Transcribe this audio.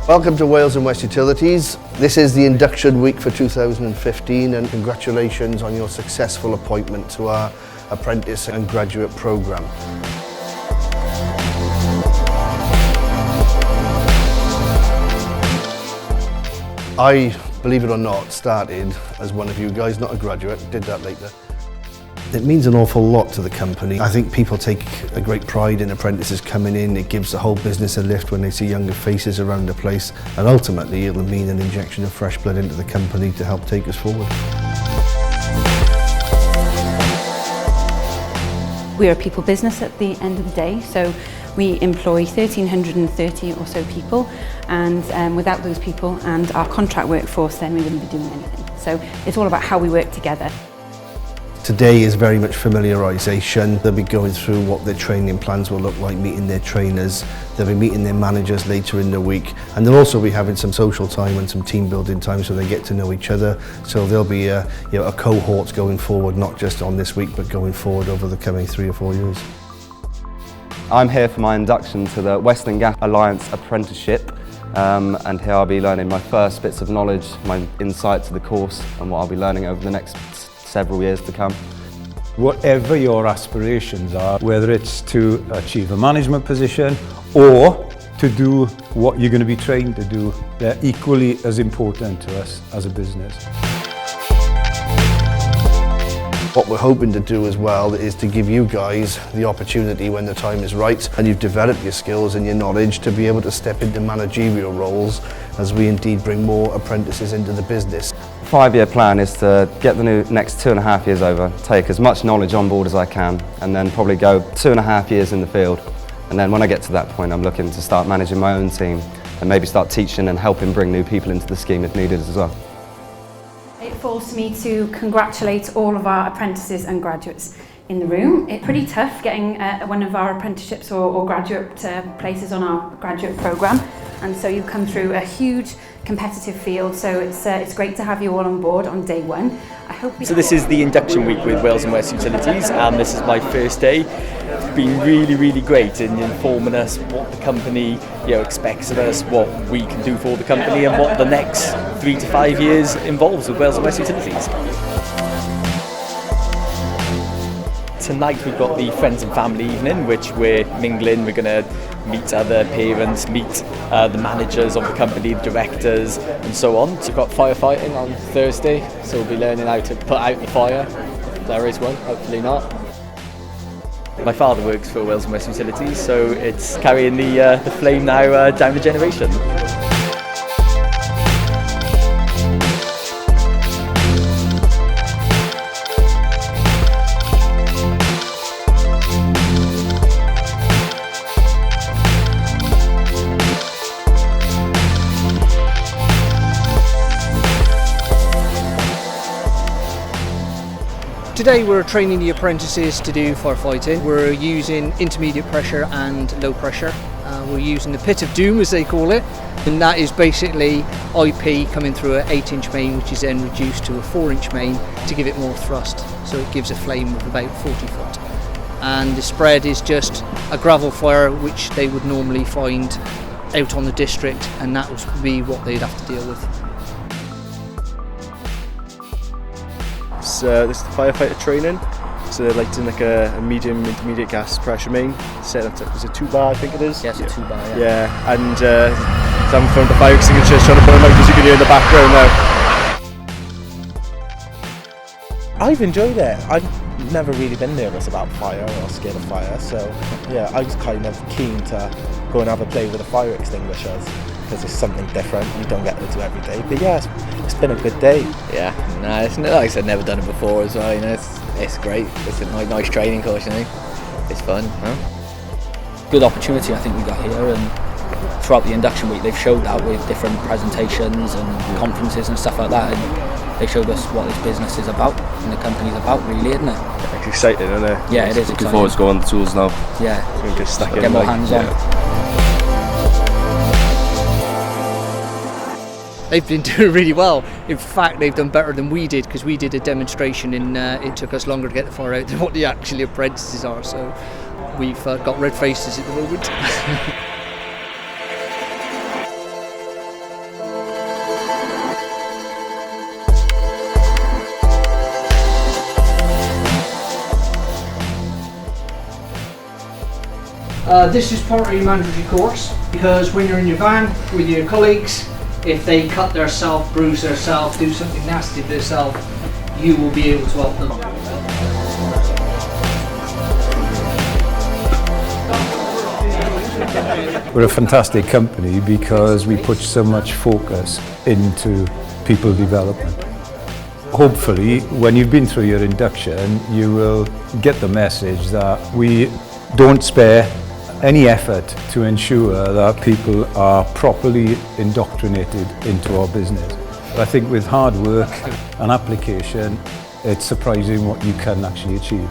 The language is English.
Welcome to Wales and West Utilities. This is the induction week for 2015 and congratulations on your successful appointment to our apprentice and graduate programme. I, believe it or not, started as one of you guys, not a graduate, did that later. It means an awful lot to the company. I think people take a great pride in apprentices coming in. It gives the whole business a lift when they see younger faces around the place, and ultimately it'll mean an injection of fresh blood into the company to help take us forward. We're a people business at the end of the day, so we employ 1,330 or so people, and without those people and our contract workforce, then we wouldn't be doing anything. So it's all about how we work together. Today is very much familiarisation. They'll be going through what their training plans will look like, meeting their trainers. They'll be meeting their managers later in the week, and they'll also be having some social time and some team building time so they get to know each other. So there'll be a cohort going forward, not just on this week, but going forward over the coming 3 or 4 years. I'm here for my induction to the Western Gas Alliance Apprenticeship, and here I'll be learning my first bits of knowledge, my insight to the course, and what I'll be learning over the next several years to come. Whatever your aspirations are, whether it's to achieve a management position or to do what you're going to be trained to do, they're equally as important to us as a business. What we're hoping to do as well is to give you guys the opportunity when the time is right and you've developed your skills and your knowledge to be able to step into managerial roles as we indeed bring more apprentices into the business. The 5-year plan is to get the next 2.5 years over, take as much knowledge on board as I can, and then probably go 2.5 years in the field. And then when I get to that point, I'm looking to start managing my own team and maybe start teaching and helping bring new people into the scheme if needed as well. It falls to me to congratulate all of our apprentices and graduates in the room. It's pretty tough getting one of our apprenticeships or graduate places on our graduate programme, and so you've come through a huge competitive field, so it's great to have you all on board on day one. So this is the induction week with Wales and West Utilities, and this is my first day. It's been really great in informing us what the company expects of us, what we can do for the company, and what the next 3 to 5 years involves with Wales and West Utilities. Tonight we've got the friends and family evening, which we're mingling. We're going to meet other parents, meet the managers of the company, the directors, and so on. So we've got firefighting on Thursday, so we'll be learning how to put out the fire. There is one, hopefully not. My father works for Wales and West Utilities, so it's carrying the flame now down the generation. Today we're training the apprentices to do firefighting. We're using intermediate pressure and low pressure. We're using the pit of doom, as they call it, and that is basically IP coming through an 8-inch main, which is then reduced to a 4-inch main to give it more thrust, so it gives a flame of about 40 foot. And the spread is just a gravel fire which they would normally find out on the district, and that would be what they'd have to deal with. This is the firefighter training, so they're lighting like a medium intermediate gas pressure main, set up to, is it 2 bar I think it is? Yes, yeah. 2 bar, yeah. Yeah, and I'm from the fire extinguishers trying to put them out, as you can hear in the background now. I've enjoyed it. I've never really been nervous about fire or scared of fire, so yeah, I was kind of keen to go and have a play with the fire extinguishers, because it's something different you don't get to do every day. But yeah, it's been a good day. Yeah, no, it's like I said, never done it before as well. It's great. It's a nice training course. It's fun. Huh? Good opportunity I think we got here, and throughout the induction week they've showed that with different presentations and conferences and stuff like that. And they showed us what this business is about and the company's about, really, isn't it? It's exciting, isn't it? Yeah, it is. Looking forward to going on the tools now. Yeah, so we can get stuck in. Get more hands on. They've been doing really well. In fact, they've done better than we did, because we did a demonstration and it took us longer to get the fire out than what the actual apprentices are. So we've got red faces at the moment. This is part of your mandatory course, because when you're in your van with your colleagues, if they cut themselves, bruise themselves, do something nasty to themselves, you will be able to help them. We're a fantastic company because we put so much focus into people development. Hopefully, when you've been through your induction, you will get the message that we don't spare any effort to ensure that people are properly indoctrinated into our business. But I think with hard work and application, it's surprising what you can actually achieve.